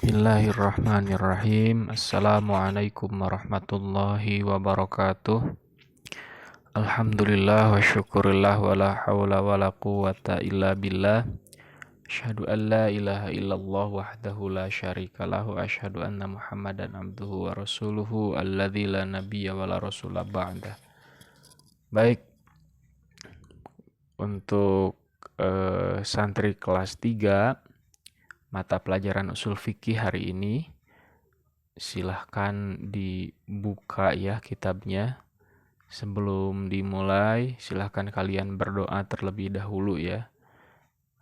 Bismillahirrahmanirrahim. Assalamualaikum warahmatullahi wabarakatuh. Alhamdulillah wa syukurillah wa la hawla wa la quwata illa billah. Asyhadu an la ilaha illallah wahdahu la syarikalah wa asyhadu anna Muhammadan abduhu wa rasuluhu alladzi la nabiyya wa la rasula ba'dah. Baik, untuk santri kelas 3 mata pelajaran usul fikih hari ini, silahkan dibuka ya kitabnya. Sebelum dimulai, silahkan kalian berdoa terlebih dahulu ya.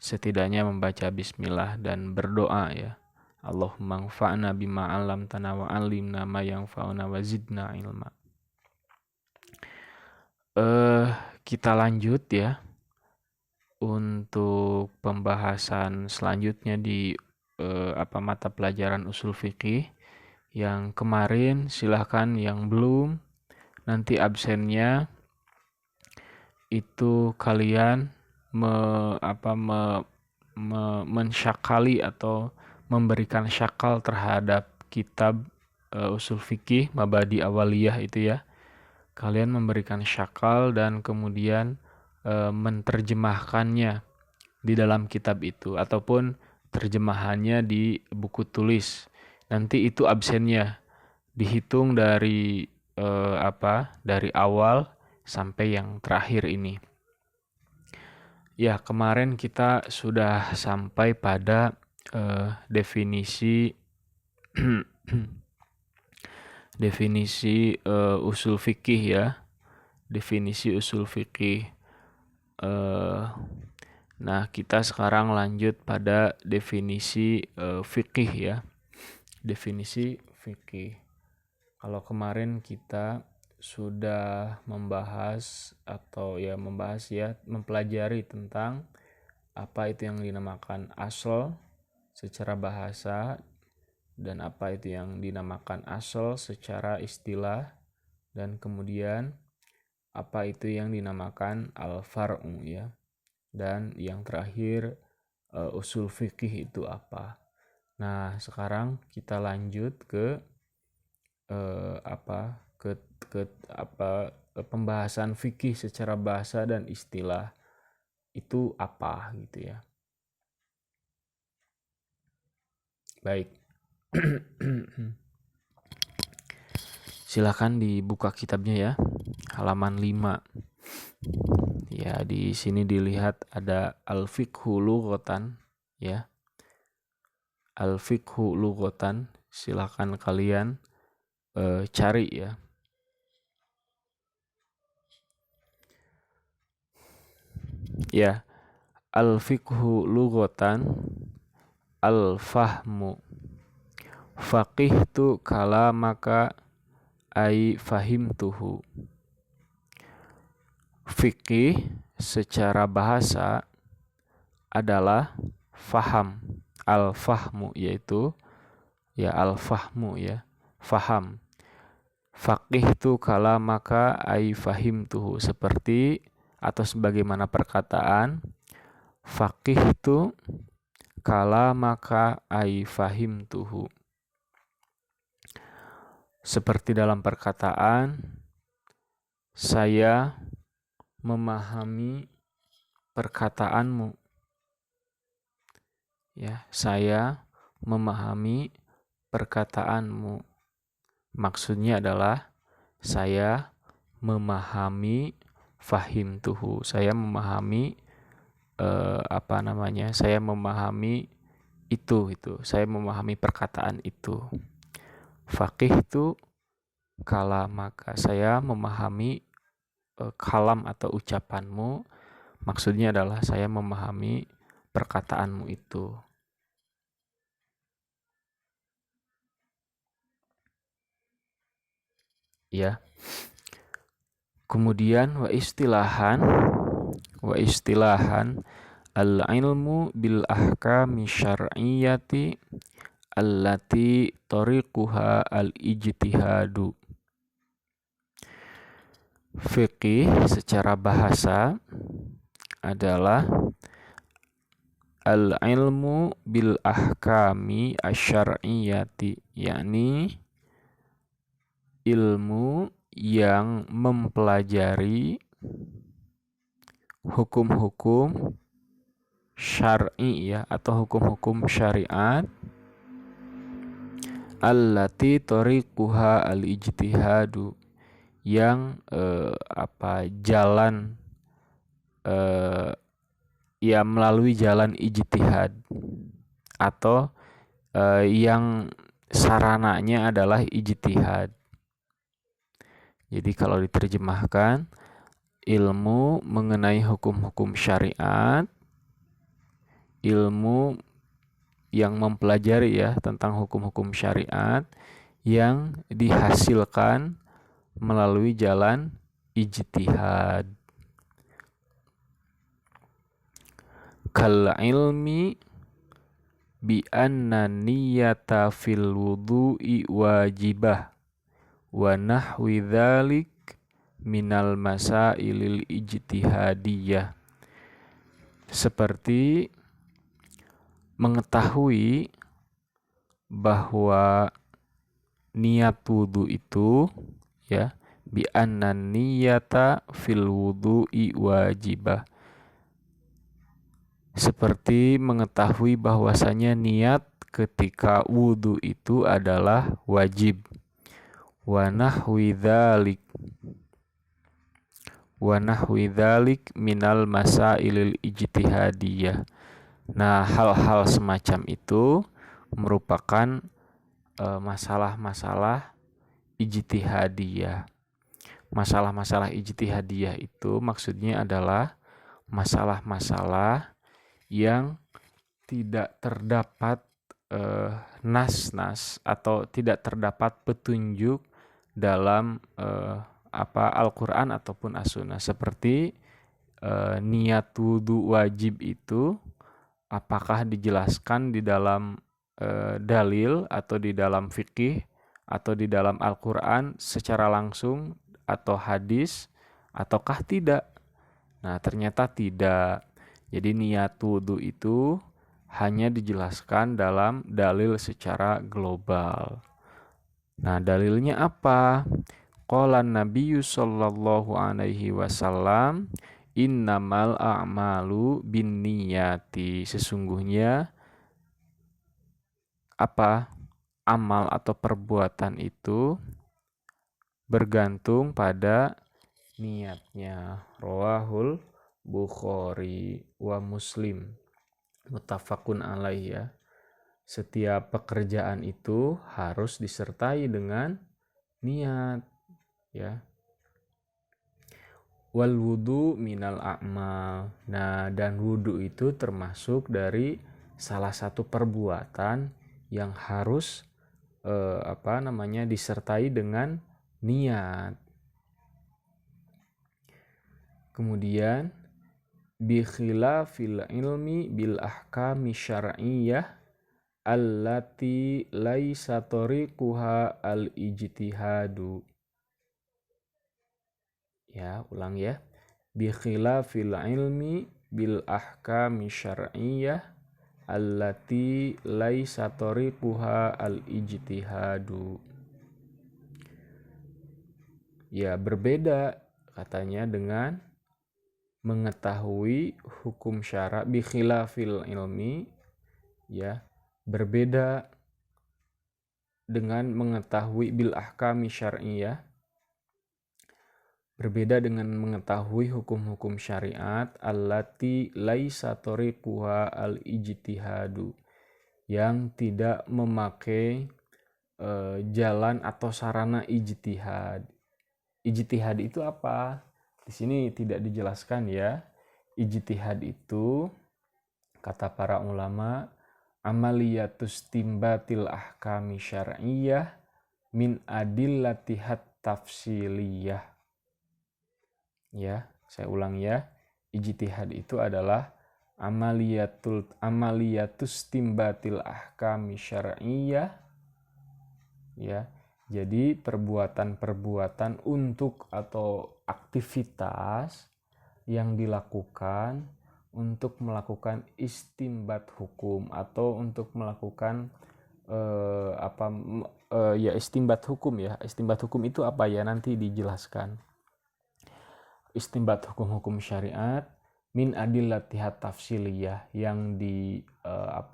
Setidaknya membaca bismillah dan berdoa ya. Allahumma anfa'na bima 'allamtana wa 'allimna ma yanfa'una wa zidna ilma. Kita lanjut ya. Untuk pembahasan selanjutnya di mata pelajaran usul fikih yang kemarin, silahkan yang belum, nanti absennya itu kalian mensyakali atau memberikan syakal terhadap kitab usul fikih Mabadi Awaliyah itu ya. Kalian memberikan syakal dan kemudian menerjemahkannya di dalam kitab itu ataupun terjemahannya di buku tulis. Nanti itu absennya dihitung dari dari awal sampai yang terakhir ini. Ya, kemarin kita sudah sampai pada definisi usul fikih ya. Definisi usul fikih. Nah, kita sekarang lanjut pada definisi fikih ya. Definisi fikih. Kalau kemarin kita sudah mempelajari tentang apa itu yang dinamakan asal secara bahasa dan apa itu yang dinamakan asal secara istilah, dan kemudian apa itu yang dinamakan al-far'u ya. Dan yang terakhir usul fikih itu apa. Nah, sekarang kita lanjut ke pembahasan fikih secara bahasa dan istilah itu apa gitu ya. Baik. Silakan dibuka kitabnya ya. Halaman 5. Ya, di sini dilihat ada al-fiqhu lughatan ya. Al-fiqhu lughatan, silakan kalian cari ya. Ya, al-fiqhu lughatan al-fahmu. Faqih tu kalamaka ai fahimtuhu. Fikih secara bahasa adalah faham, al-fahmu, yaitu ya al-fahmu ya, faham. Faqih tu kalamaka ai fahimtuhu, seperti atau sebagaimana perkataan faqih tu kalamaka ai fahimtuhu. Seperti dalam perkataan saya memahami perkataanmu. Ya, saya memahami perkataanmu. Maksudnya adalah saya memahami fahimtuhu. Saya memahami saya memahami itu. Saya memahami perkataan itu. Faqih itu kalamaka. Saya memahami kalam atau ucapanmu. Maksudnya adalah saya memahami perkataanmu itu. Ya. Kemudian wa istilahan al-ilmu bil ahkami syar'iyyati allati tariquha al-ijtihadu. Fikih secara bahasa adalah al-ilmu bil ahkami asyar'iyyati, yakni ilmu yang mempelajari hukum-hukum syar'i ya, atau hukum-hukum syariat, allati tariquha al-ijtihadu, yang jalan ya melalui jalan ijtihad, atau yang sarananya adalah ijtihad. Jadi kalau diterjemahkan, ilmu mengenai hukum-hukum syariat, ilmu yang mempelajari ya tentang hukum-hukum syariat yang dihasilkan melalui jalan ijtihad. Kal ilmi bi anna niyyata fil wudu'i wajibah wa nahwi dzalik minal masailil ijtihadiyah. Seperti mengetahui bahwa niat wudu itu ya, bi anna niyyata fil wudu'i wajibah. Seperti mengetahui bahwasanya niat ketika wudu itu adalah wajib. Wa nahwi dzalik minal masailil ijtihadiyah. Nah, hal-hal semacam itu merupakan masalah-masalah ijtihadiyah. Masalah-masalah ijtihadiyah itu maksudnya adalah masalah-masalah yang tidak terdapat nas-nas atau tidak terdapat petunjuk dalam Al-Quran ataupun As-Sunnah. Seperti niat wudu wajib itu apakah dijelaskan di dalam dalil atau di dalam fikih atau di dalam Al-Quran secara langsung atau hadis ataukah tidak? Nah, ternyata tidak. Jadi niat wudu itu hanya dijelaskan dalam dalil secara global. Nah, dalilnya apa? Qala Nabiyyu sallallahu alaihi wasallam, innamal a'malu binniyati. Sesungguhnya amal atau perbuatan itu bergantung pada niatnya. Rawahul Bukhari wa Muslim. Muttafaqun alaih ya. Setiap pekerjaan itu harus disertai dengan niat ya. Wal wudu minal a'mal. Nah, dan wudu itu termasuk dari salah satu perbuatan yang harus disertai dengan niat. Kemudian bi khilafil ilmi bil ahkami syar'iyyah allati laisa tariquha al ijtihadu. Ya, ulang ya. Bi khilafil ilmi bil ahkami syar'iyyah allati laisa tariquha al ijtihadu. Ya, berbeda katanya dengan mengetahui hukum syara' bi khilafil ilmi, ya, berbeda dengan mengetahui bil ahkami syar'iyyah, berbeda dengan mengetahui hukum-hukum syariat allati laisa tariquha al ijtihadu, yang tidak memakai jalan atau sarana ijtihad. Ijtihad itu apa? Di sini tidak dijelaskan ya. Ijtihad itu kata para ulama amaliyatus timbatil ahkami syar'iyyah min adillatihat tafsiliyah. Ya, saya ulang ya. Ijtihad itu adalah amaliyatus timbatil ahkami syar'iyyah. Ya. Jadi perbuatan-perbuatan untuk atau aktivitas yang dilakukan untuk melakukan istimbat hukum atau untuk melakukan istimbat hukum ya. Istimbat hukum itu apa ya, nanti dijelaskan. Istimbat hukum-hukum syariat min adillatihat tafsiliyah yang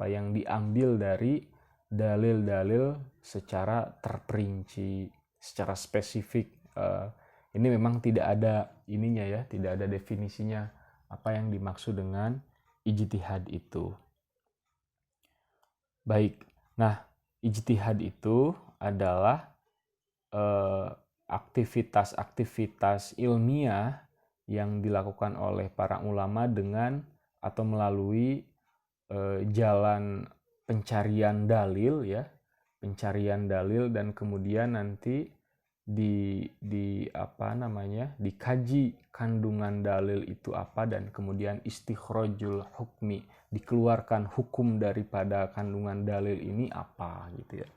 yang diambil dari dalil-dalil secara terperinci, secara spesifik. Ini memang tidak ada ininya ya, tidak ada definisinya apa yang dimaksud dengan ijtihad itu. Baik, nah ijtihad itu adalah aktivitas-aktivitas ilmiah yang dilakukan oleh para ulama dengan atau melalui jalan pencarian dalil ya, pencarian dalil, dan kemudian nanti dikaji kandungan dalil itu apa, dan kemudian istikhrajul hukmi, dikeluarkan hukum daripada kandungan dalil ini apa gitu ya.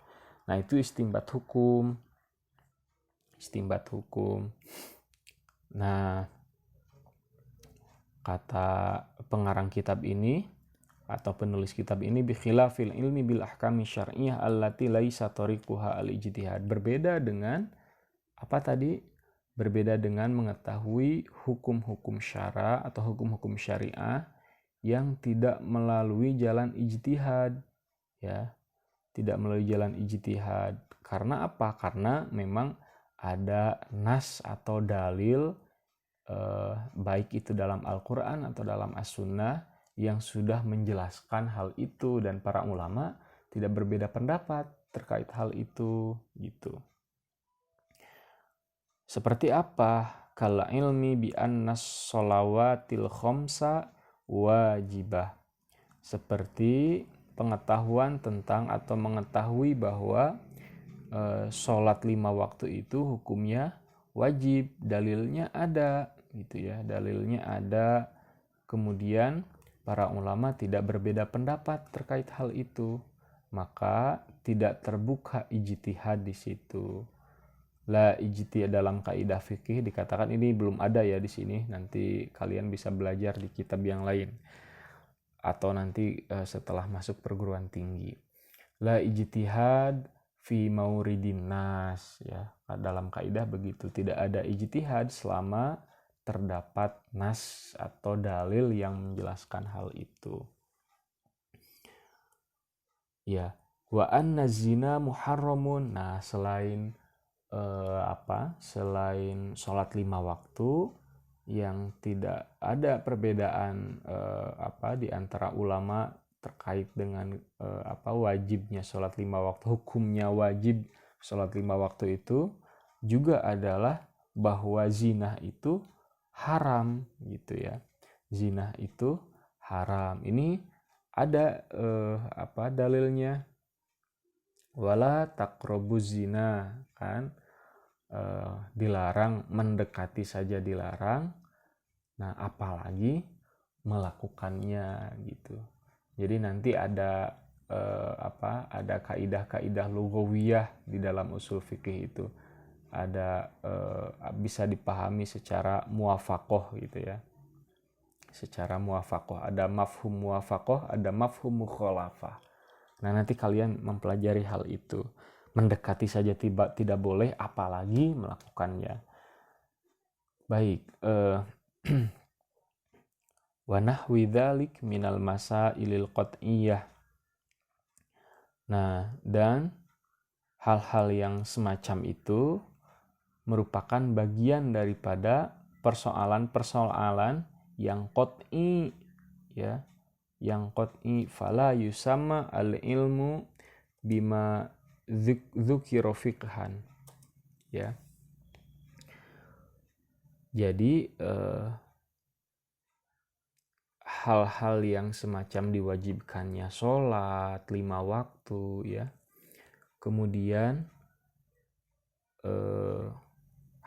Nah, itu istimbat hukum. Nah, kata pengarang kitab ini atau penulis kitab ini, bikhilafil ilmi bil ahkami syar'iyyah allati laisa tariquha al-ijtihad. Berbeda dengan mengetahui hukum-hukum syara atau hukum-hukum syariah yang tidak melalui jalan ijtihad ya. Tidak melalui jalan ijtihad. Karena apa? Karena memang ada nas atau dalil baik itu dalam Al-Quran atau dalam As-Sunnah yang sudah menjelaskan hal itu, dan para ulama tidak berbeda pendapat terkait hal itu gitu. Seperti apa? Kala ilmi bi annas sholawatil khamsa wajibah. Seperti pengetahuan tentang atau mengetahui bahwa sholat 5 waktu itu hukumnya wajib, dalilnya ada gitu ya, dalilnya ada. Kemudian para ulama tidak berbeda pendapat terkait hal itu, maka tidak terbuka ijtihad di situ. La ijtihad dalam kaidah fikih dikatakan, ini belum ada ya di sini, nanti kalian bisa belajar di kitab yang lain atau nanti setelah masuk perguruan tinggi. La ijtihad fi mauridin nas ya. Dalam kaidah begitu, tidak ada ijtihad selama terdapat nas atau dalil yang menjelaskan hal itu. Ya, wa anna zina muharramun. Nah, selain selain sholat 5 waktu yang tidak ada perbedaan di antara ulama terkait dengan wajibnya sholat 5 waktu, hukumnya wajib sholat 5 waktu itu, juga adalah bahwa zina itu haram gitu ya. Zina itu haram. Ini ada dalilnya. Wala taqrabuz zina, kan dilarang, mendekati saja dilarang. Nah, apalagi melakukannya gitu. Jadi nanti ada ada kaidah-kaidah lughawiyah di dalam usul fikih itu. Ada bisa dipahami secara muwafaqah gitu ya. Secara muwafaqah, ada mafhum muwafaqah, ada mafhum mukhalafah. Nah, nanti kalian mempelajari hal itu. Mendekati saja tidak boleh, apalagi melakukannya. Baik, wa nahwi dzalik minal masailil qat'iyyah. Nah, dan hal-hal yang semacam itu merupakan bagian daripada persoalan-persoalan yang qat'i ya, yang qat'i. Fala yusamma al-ilmu bima dzukira fiqhan ya. Jadi hal-hal yang semacam diwajibkannya sholat 5 waktu ya, kemudian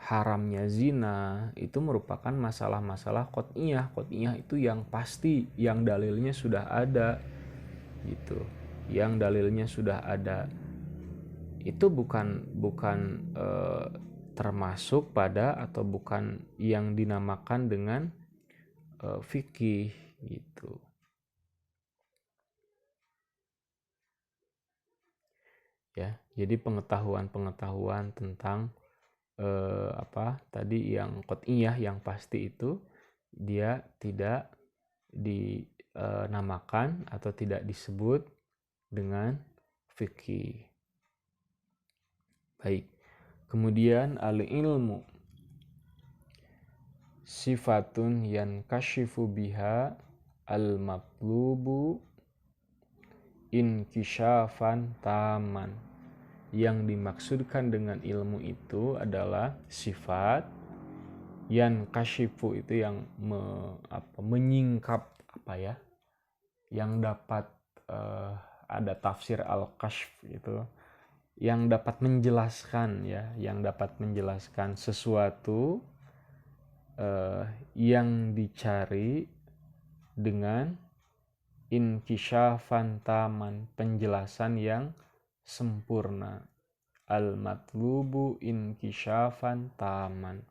haramnya zina, itu merupakan masalah-masalah qat'iyah. Qat'iyah itu yang pasti, yang dalilnya sudah ada gitu, yang dalilnya sudah ada. Itu bukan termasuk pada atau bukan yang dinamakan dengan fikih gitu. Ya, jadi pengetahuan tentang tadi yang qat'iyah yang pasti itu dia tidak dinamakan atau tidak disebut dengan fikih. Baik. Kemudian al-ilmu sifatun yankashifu biha al-matlubu inkisyafan taman. Yang dimaksudkan dengan ilmu itu adalah sifat yankashifu itu yang menyingkap yang dapat ada tafsir al-kashf itu yang dapat menjelaskan sesuatu yang dicari dengan inkisyafan taman, penjelasan yang sempurna. Al-matlubu inkisyafan taman,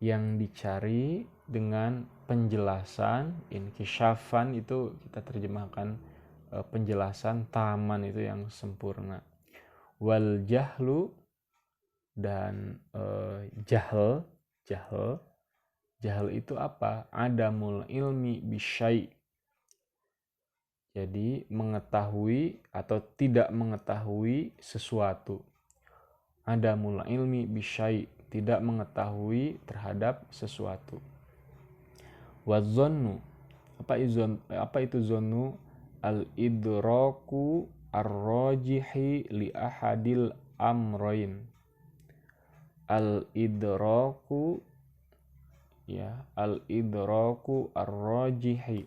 yang dicari dengan penjelasan. Inkisyafan itu kita terjemahkan penjelasan, taman itu yang sempurna. Wal jahlu, dan jahal itu apa? Adamul ilmi bisyai, jadi mengetahui atau tidak mengetahui sesuatu. Adamul ilmi bisyai, tidak mengetahui terhadap sesuatu. Wadzannu, apa itu zannu? Al-idraku ar-rajihi li ahadil amrain. Al-idraku ar-rajihi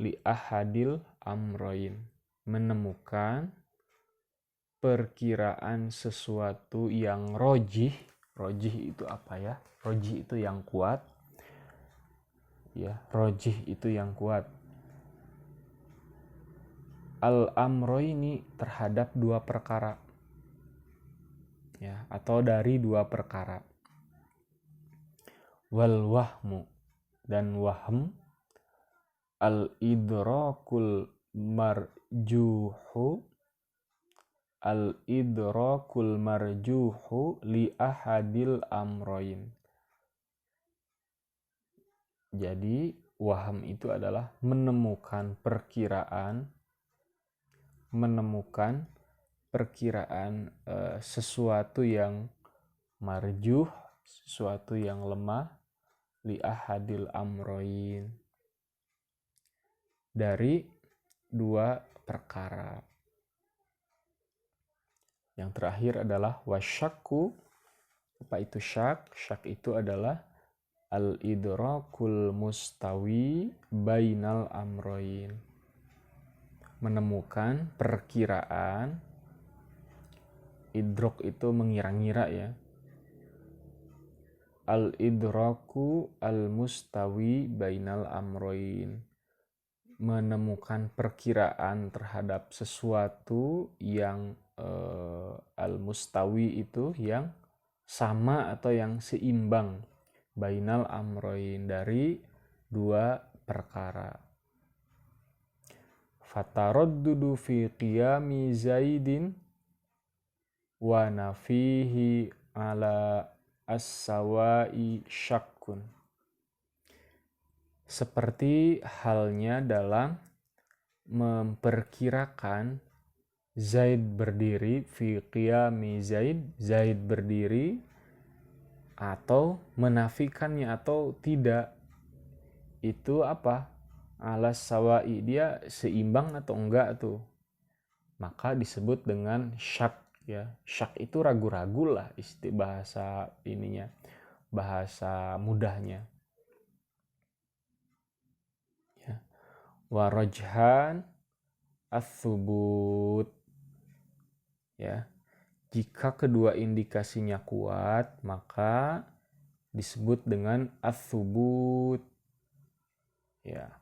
li ahadil amrain, menemukan perkiraan sesuatu yang rojih. Rojih itu apa ya? Rojih itu yang kuat. Ya, rojih itu yang kuat. Al-amroini, terhadap dua perkara. Ya, atau dari dua perkara. Wal wahmu, dan wahm. Al-idrakul marjuhu li ahadil amroin. Jadi waham itu adalah menemukan perkiraan sesuatu yang marjuh, sesuatu yang lemah, li ahadil amroin, dari dua perkara. Yang terakhir adalah wasyakku. Apa itu syak? Syak itu adalah al-idrakul mustawi bainal amroin, menemukan perkiraan. Idrok itu mengira-ngira ya. Al-idraku al-mustawi bainal amroin, menemukan perkiraan terhadap sesuatu yang al-mustawi itu yang sama atau yang seimbang, bainal amroin, dari dua perkara. Fataraddudu fi qiyami zaidin wa nafihi ala as-sawai syakkun. Seperti halnya dalam memperkirakan Zaid berdiri, fi qiyami Zaid berdiri, atau menafikannya atau tidak. Itu apa? Alas sawai, dia seimbang atau enggak tuh. Maka disebut dengan syak ya. Syak itu ragu-ragu lah bahasa ininya, bahasa mudahnya. Ya. Warajhan ats-tsubut. Ya. Jika kedua indikasinya kuat, maka disebut dengan ats-tsubut. Ya.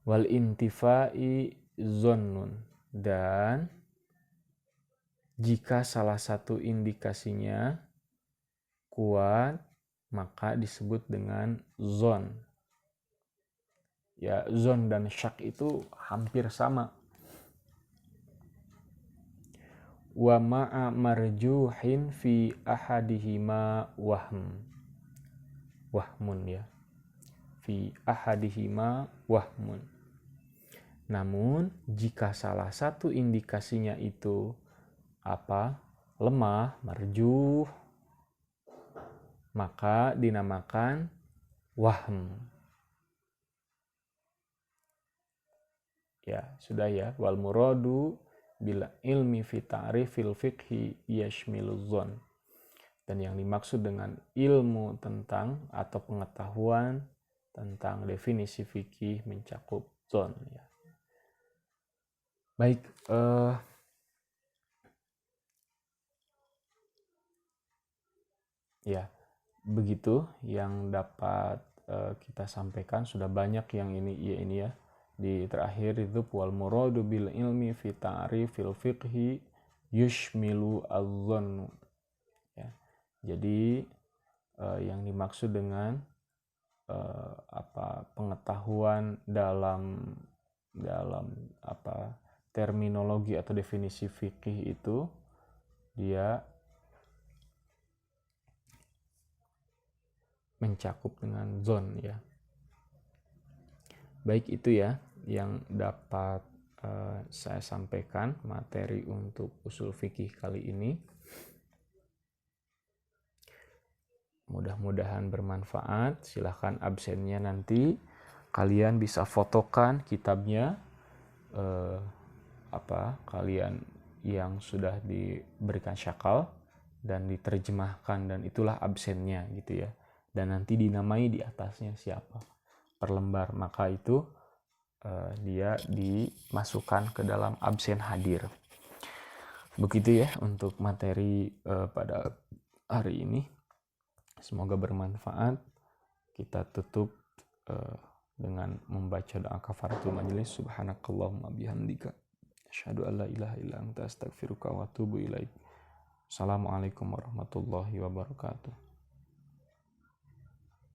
Wal intifai zonnun, dan jika salah satu indikasinya kuat, maka disebut dengan zon. Ya, zon dan syak itu hampir sama. Wa ma'a marjuhin fi ahadihima wahmun ya. Fi ahadihima wahmun. Namun jika salah satu indikasinya itu lemah, marjuh, maka dinamakan wahm. Ya, sudah ya. Wal muradu bila ilmi fi ta'rifil fiqhi yashmilu zon. Dan yang dimaksud dengan ilmu tentang atau pengetahuan tentang definisi fikih mencakup zon ya. Baik, ya begitu yang dapat kita sampaikan. Sudah banyak yang ini ya. Di terakhir itu wal muradu bil ilmi fi ta'rifil fiqhi yushmilu az-zannu ya. Jadi yang dimaksud dengan pengetahuan dalam terminologi atau definisi fikih itu dia mencakup dengan zon ya. Baik, itu ya yang dapat saya sampaikan materi untuk usul fikih kali ini. Mudah-mudahan bermanfaat. Silahkan absennya nanti kalian bisa fotokan kitabnya kalian yang sudah diberikan syakal dan diterjemahkan, dan itulah absennya gitu ya. Dan nanti dinamai di atasnya siapa per lembar, maka itu dia dimasukkan ke dalam absen hadir. Begitu ya untuk materi pada hari ini. Semoga bermanfaat. Kita tutup dengan membaca doa kafaratul majelis. Subhanakallahumma bihamdika asyhadu an la ilaha illa anta astaghfiruka wa atubu ilaik. Assalamualaikum warahmatullahi wabarakatuh.